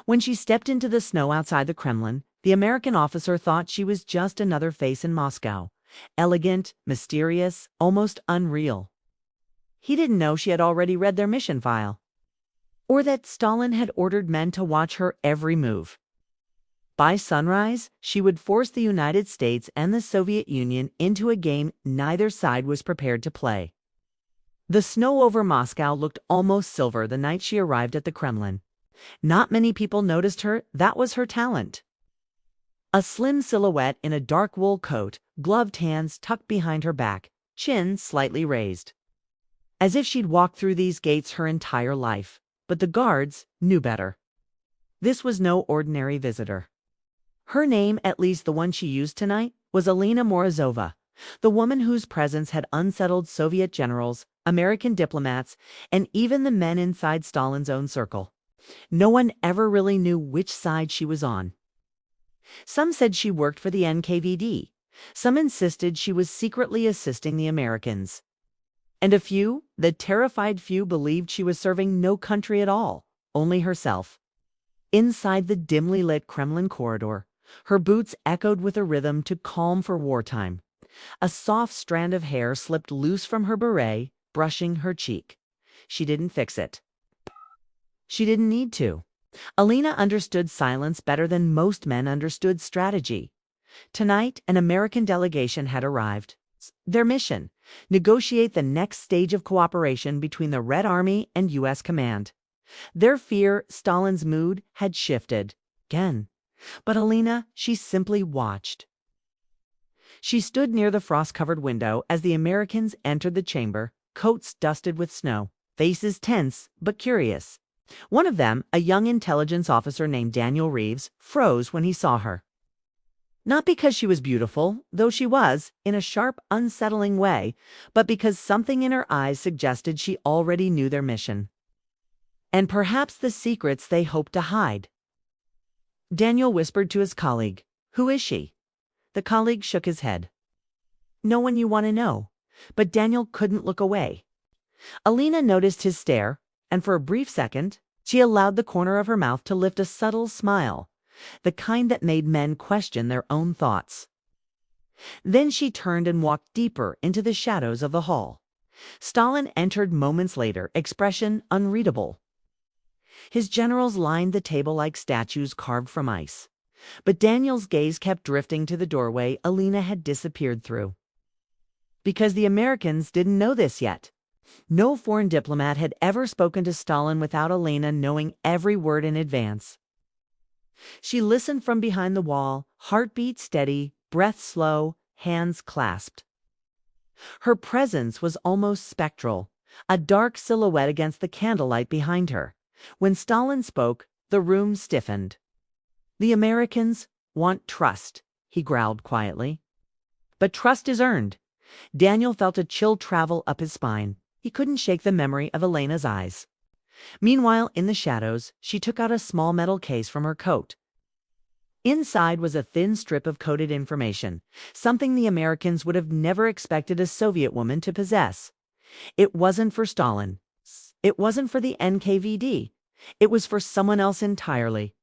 When she stepped into the snow outside the Kremlin, the American officer thought she was just another face in Moscow. Elegant, mysterious, almost unreal. He didn't know she had already read their mission file, or that Stalin had ordered men to watch her every move. By sunrise, she would force the United States and the Soviet Union into a game neither side was prepared to play. The snow over Moscow looked almost silver the night she arrived at the Kremlin. Not many people noticed her. That was her talent. A slim silhouette in a dark wool coat, gloved hands tucked behind her back, chin slightly raised. As if she'd walked through these gates her entire life. But the guards knew better. This was no ordinary visitor. Her name, at least the one she used tonight, was Alina Morozova, the woman whose presence had unsettled Soviet generals, American diplomats, and even the men inside Stalin's own circle. No one ever really knew which side she was on. Some said she worked for the NKVD. Some insisted she was secretly assisting the Americans. And a few, the terrified few, believed she was serving no country at all, only herself. Inside the dimly lit Kremlin corridor, her boots echoed with a rhythm too calm for wartime. A soft strand of hair slipped loose from her beret, brushing her cheek. She didn't fix it. She didn't need to. Alina understood silence better than most men understood strategy. Tonight, an American delegation had arrived. Their mission: negotiate the next stage of cooperation between the Red Army and U.S. Command. Their fear, Stalin's mood, had shifted. Again. But Alina, she simply watched. She stood near the frost-covered window as the Americans entered the chamber, coats dusted with snow, faces tense but curious. One of them, a young intelligence officer named Daniel Reeves, froze when he saw her. Not because she was beautiful, though she was, in a sharp, unsettling way, but because something in her eyes suggested she already knew their mission. And perhaps the secrets they hoped to hide. Daniel whispered to his colleague, "Who is she?" The colleague shook his head. "No one you want to know." But Daniel couldn't look away. Alina noticed his stare, and for a brief second, she allowed the corner of her mouth to lift a subtle smile, the kind that made men question their own thoughts. Then she turned and walked deeper into the shadows of the hall. Stalin entered moments later, expression unreadable. His generals lined the table like statues carved from ice. But Daniel's gaze kept drifting to the doorway Alina had disappeared through. Because the Americans didn't know this yet. No foreign diplomat had ever spoken to Stalin without Alina knowing every word in advance. She listened from behind the wall, heartbeat steady, breath slow, hands clasped. Her presence was almost spectral, a dark silhouette against the candlelight behind her. When Stalin spoke, the room stiffened. "The Americans want trust," he growled quietly. "But trust is earned." Daniel felt a chill travel up his spine. He couldn't shake the memory of Elena's eyes. Meanwhile, in the shadows, she took out a small metal case from her coat. Inside was a thin strip of coded information, something the Americans would have never expected a Soviet woman to possess. It wasn't for Stalin. It wasn't for the NKVD. It was for someone else entirely.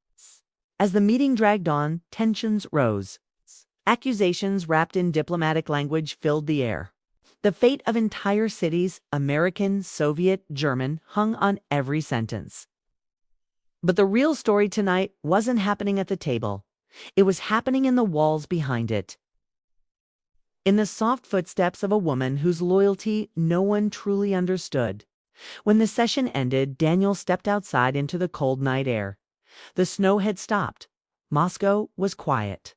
As the meeting dragged on, tensions rose. Accusations wrapped in diplomatic language filled the air. The fate of entire cities, American, Soviet, German, hung on every sentence. But the real story tonight wasn't happening at the table. It was happening in the walls behind it. In the soft footsteps of a woman whose loyalty no one truly understood. When the session ended, Daniel stepped outside into the cold night air. The snow had stopped. Moscow was quiet.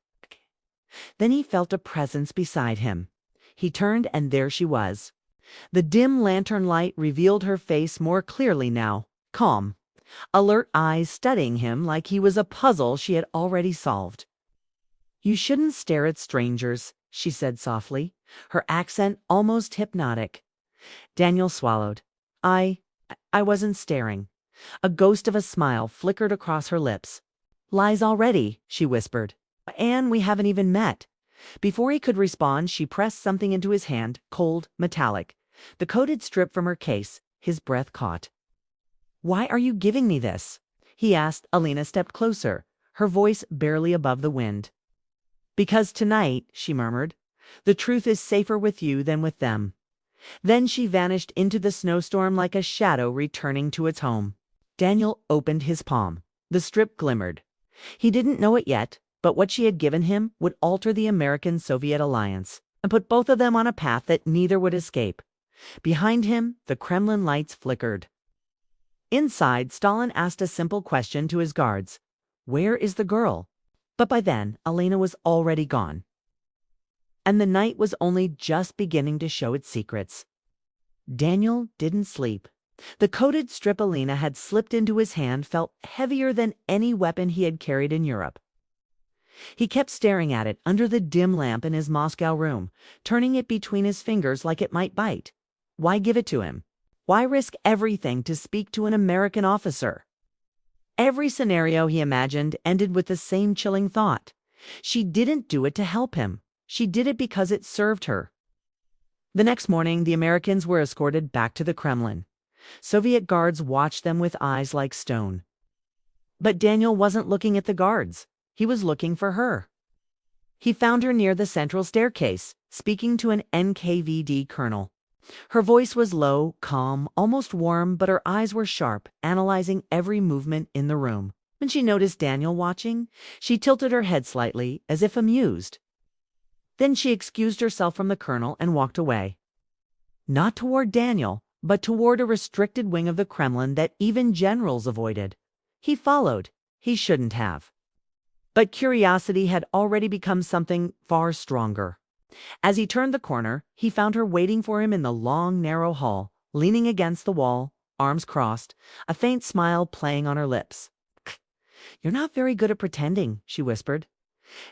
Then he felt a presence beside him. He turned, and there she was. The dim lantern light revealed her face more clearly now, calm, alert eyes studying him like he was a puzzle she had already solved. "You shouldn't stare at strangers," she said softly, her accent almost hypnotic. Daniel swallowed. I wasn't staring." A ghost of a smile flickered across her lips. "Lies already," she whispered. "And we haven't even met." Before he could respond, she pressed something into his hand, cold, metallic. The coated strip from her case. His breath caught. "Why are you giving me this?" he asked. Alina stepped closer, her voice barely above the wind. Because tonight, she murmured, the truth is safer with you than with them. Then she vanished into the snowstorm like a shadow returning to its home. Daniel opened his palm. The strip glimmered. He didn't know it yet, but what she had given him would alter the American-Soviet alliance and put both of them on a path that neither would escape. Behind him, the Kremlin lights flickered. Inside, Stalin asked a simple question to his guards. Where is the girl? But by then, Elena was already gone. And the night was only just beginning to show its secrets. Daniel didn't sleep. The coated strip Elena had slipped into his hand felt heavier than any weapon he had carried in Europe. He kept staring at it under the dim lamp in his Moscow room, turning it between his fingers like it might bite. Why give it to him? Why risk everything to speak to an American officer? Every scenario he imagined ended with the same chilling thought. She didn't do it to help him. She did it because it served her. The next morning, the Americans were escorted back to the Kremlin. Soviet guards watched them with eyes like stone. But Daniel wasn't looking at the guards. He was looking for her. He found her near the central staircase, speaking to an NKVD colonel. Her voice was low, calm, almost warm, but her eyes were sharp, analyzing every movement in the room. When she noticed Daniel watching, she tilted her head slightly, as if amused. Then she excused herself from the colonel and walked away. Not toward Daniel, but toward a restricted wing of the Kremlin that even generals avoided. He followed. He shouldn't have. But curiosity had already become something far stronger. As he turned the corner, he found her waiting for him in the long, narrow hall, leaning against the wall, arms crossed, a faint smile playing on her lips. "You're not very good at pretending," she whispered.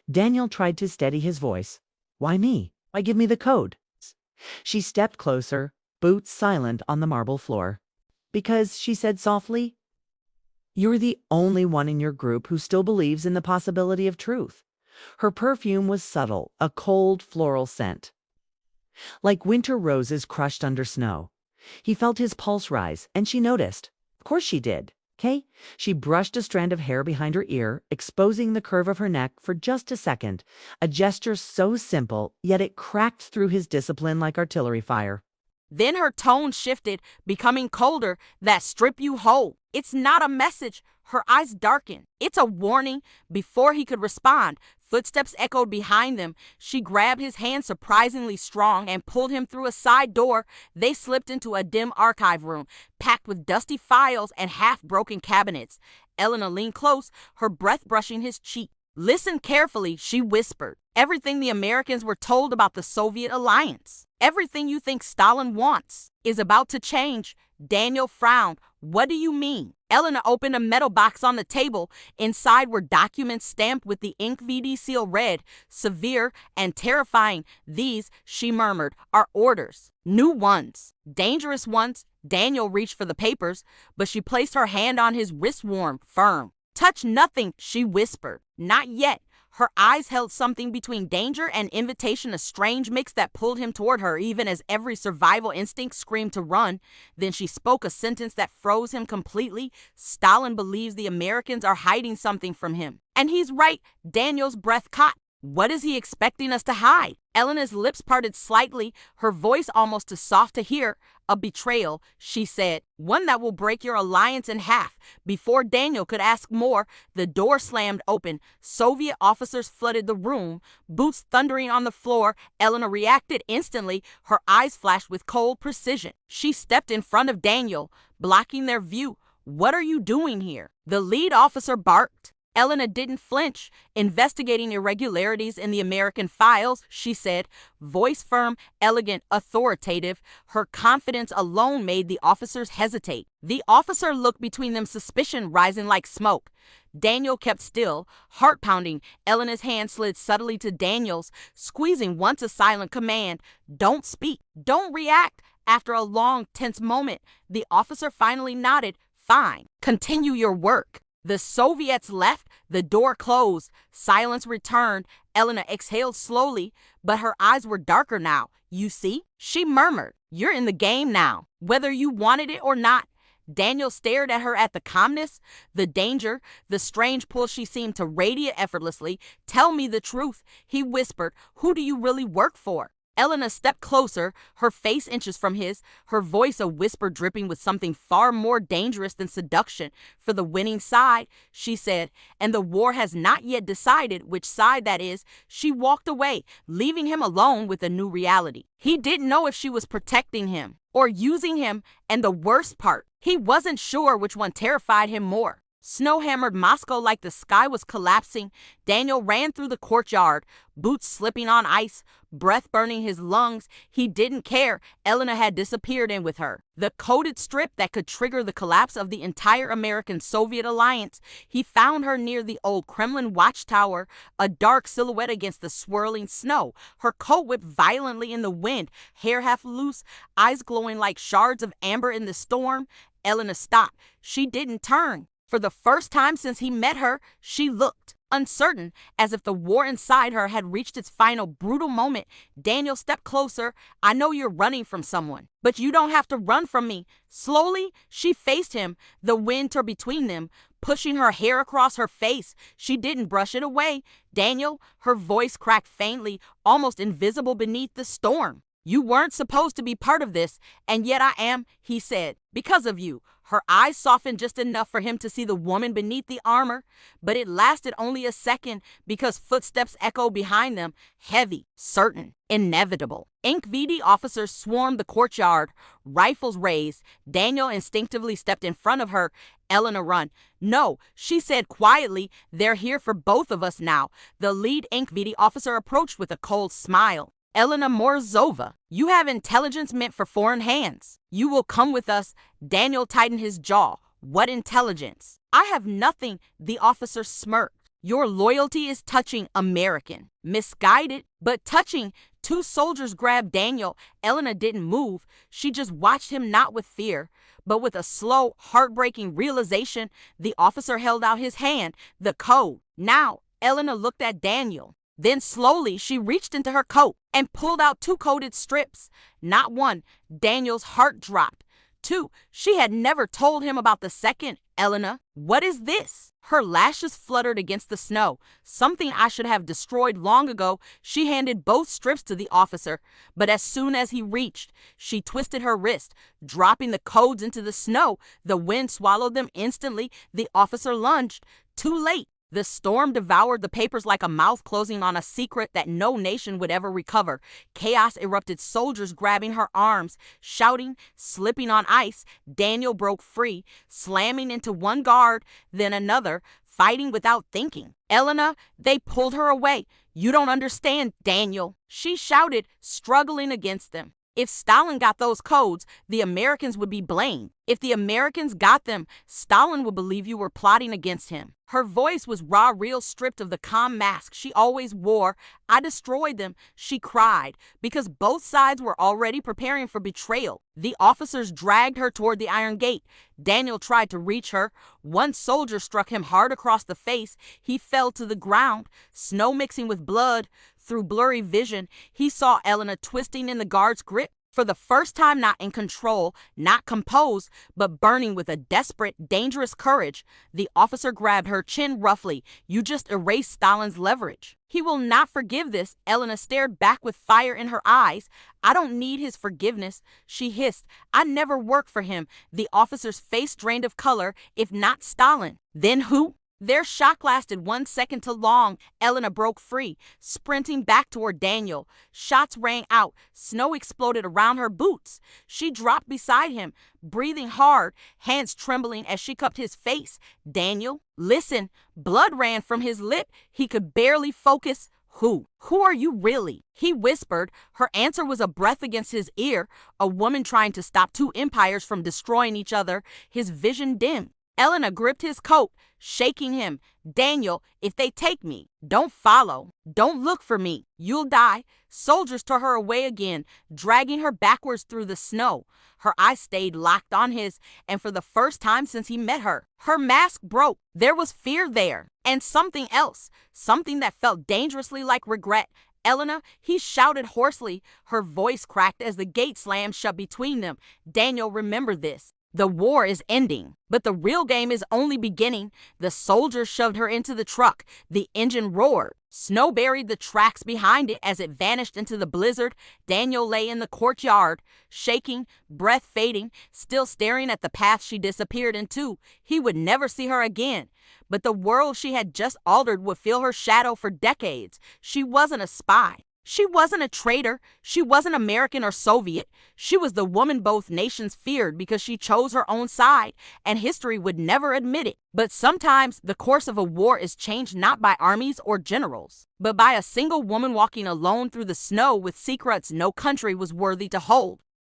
Daniel tried to steady his voice. "Why me? Why give me the code?" She stepped closer, boots silent on the marble floor. "Because," she said softly, "you're the only one in your group who still believes in the possibility of truth." Her perfume was subtle, a cold floral scent, like winter roses crushed under snow. He felt his pulse rise, and she noticed. Of course she did. Okay? She brushed a strand of hair behind her ear, exposing the curve of her neck for just a second, a gesture so simple, yet it cracked through his discipline like artillery fire. Then her tone shifted, becoming colder. "That strip you hold. It's not a message." Her eyes darkened. "It's a warning." Before he could respond, footsteps echoed behind them. She grabbed his hand surprisingly strong and pulled him through a side door. They slipped into a dim archive room, packed with dusty files and half-broken cabinets. Elena leaned close, her breath brushing his cheek. "Listen carefully," she whispered. "Everything the Americans were told about the Soviet alliance, everything you think Stalin wants, is about to change." Daniel frowned. "What do you mean?" Elena opened a metal box on the table. Inside were documents stamped with the NKVD seal red, severe and terrifying. "These," she murmured, "are orders. New ones. Dangerous ones." Daniel reached for the papers, but she placed her hand on his wrist, warm, firm. "Touch nothing," she whispered. "Not yet." Her eyes held something between danger and invitation, a strange mix that pulled him toward her even as every survival instinct screamed to run. Then she spoke a sentence that froze him completely. "Stalin believes the Americans are hiding something from him. And he's right." Daniel's breath caught. "What is he expecting us to hide?" Elena's lips parted slightly, her voice almost too soft to hear. "A betrayal," she said, "one that will break your alliance in half." Before Daniel could ask more, the door slammed open. Soviet officers flooded the room, boots thundering on the floor. Elena reacted instantly, her eyes flashed with cold precision. She stepped in front of Daniel, blocking their view. "What are you doing here?" the lead officer barked. Elena didn't flinch. "Investigating irregularities in the American files," she said, voice firm, elegant, authoritative. Her confidence alone made the officers hesitate. The officer looked between them, suspicion rising like smoke. Daniel kept still, heart pounding. Elena's hand slid subtly to Daniel's, squeezing once a silent command. "Don't speak. Don't react." After a long, tense moment, the officer finally nodded. "Fine. Continue your work." The Soviets left, the door closed, silence returned. Elena exhaled slowly, but her eyes were darker now. "You see?" she murmured. "You're in the game now, whether you wanted it or not." Daniel stared at her at the calmness, the danger, the strange pull she seemed to radiate effortlessly. "Tell me the truth," he whispered. "Who do you really work for?" Elena stepped closer, her face inches from his, her voice a whisper dripping with something far more dangerous than seduction. "For the winning side," she said, "and the war has not yet decided which side that is." She walked away, leaving him alone with a new reality. He didn't know if she was protecting him or using him, and the worst part, he wasn't sure which one terrified him more. Snow hammered Moscow like the sky was collapsing. Daniel ran through the courtyard, boots slipping on ice, breath burning his lungs. He didn't care. Elena had disappeared in with her. The coded strip that could trigger the collapse of the entire American-Soviet alliance. He found her near the old Kremlin watchtower, a dark silhouette against the swirling snow. Her coat whipped violently in the wind, hair half loose, eyes glowing like shards of amber in the storm. Elena stopped. She didn't turn. For the first time since he met her, she looked uncertain, as if the war inside her had reached its final brutal moment. Daniel stepped closer. "I know you're running from someone, but you don't have to run from me." Slowly, she faced him, the wind tore between them, pushing her hair across her face. She didn't brush it away. "Daniel," her voice cracked faintly, almost invisible beneath the storm. "You weren't supposed to be part of this, and yet I am," he said, "because of you." Her eyes softened just enough for him to see the woman beneath the armor, but it lasted only a second because footsteps echoed behind them, heavy, certain, inevitable. NKVD officers swarmed the courtyard, rifles raised. Daniel instinctively stepped in front of her. "Elena, run." "No," she said quietly. "They're here for both of us now." The lead NKVD officer approached with a cold smile. "Elena Morozova, you have intelligence meant for foreign hands. You will come with us." Daniel tightened his jaw. "What intelligence?" "I have nothing," the officer smirked. "Your loyalty is touching American. Misguided, but touching." Two soldiers grabbed Daniel. Elena didn't move. She just watched him, not with fear, but with a slow, heartbreaking realization. The officer held out his hand. "The code." Now, Elena looked at Daniel. Then slowly she reached into her coat and pulled out two coded strips. Not one. Daniel's heart dropped. Two. She had never told him about the second. "Elena, what is this?" Her lashes fluttered against the snow. "Something I should have destroyed long ago." She handed both strips to the officer, but as soon as he reached, she twisted her wrist, dropping the codes into the snow. The wind swallowed them instantly. The officer lunged. Too late. The storm devoured the papers like a mouth closing on a secret that no nation would ever recover. Chaos erupted, soldiers grabbing her arms, shouting, slipping on ice. Daniel broke free, slamming into one guard, then another, fighting without thinking. "Elena," they pulled her away. "You don't understand, Daniel," she shouted, struggling against them. "If Stalin got those codes, the Americans would be blamed. If the Americans got them, Stalin would believe you were plotting against him." Her voice was raw, real, stripped of the calm mask she always wore. "I destroyed them," she cried, because both sides were already preparing for betrayal. The officers dragged her toward the iron gate. Daniel tried to reach her. One soldier struck him hard across the face. He fell to the ground, snow mixing with blood. Through blurry vision, he saw Elena twisting in the guard's grip. For the first time, not in control, not composed, but burning with a desperate, dangerous courage. The officer grabbed her chin roughly. "You just erased Stalin's leverage. He will not forgive this." Elena stared back with fire in her eyes. "I don't need his forgiveness," she hissed. "I never worked for him." The officer's face drained of color. "If not Stalin, then who?" Their shock lasted 1 second too long. Elena broke free, sprinting back toward Daniel. Shots rang out. Snow exploded around her boots. She dropped beside him, breathing hard, hands trembling as she cupped his face. "Daniel, listen." Blood ran from his lip. He could barely focus. "Who? Who are you really?" he whispered. Her answer was a breath against his ear, a woman trying to stop two empires from destroying each other. His vision dimmed. Elena gripped his coat, shaking him. "Daniel, if they take me, don't follow. Don't look for me. You'll die." Soldiers tore her away again, dragging her backwards through the snow. Her eyes stayed locked on his, and for the first time since he met her, her mask broke. There was fear there, and something else, something that felt dangerously like regret. "Elena," he shouted hoarsely. Her voice cracked as the gate slammed shut between them. "Daniel, remember this. The war is ending, but the real game is only beginning. The soldiers shoved her into the truck. The engine roared. Snow buried the tracks behind it as it vanished into the blizzard. Daniel lay in the courtyard, shaking, breath fading, still staring at the path she disappeared into. He would never see her again, but the world she had just altered would feel her shadow for decades. She wasn't a spy. She wasn't a traitor. She wasn't American or Soviet. She was the woman both nations feared because she chose her own side, and history would never admit it. But sometimes the course of a war is changed not by armies or generals, but by a single woman walking alone through the snow with secrets no country was worthy to hold.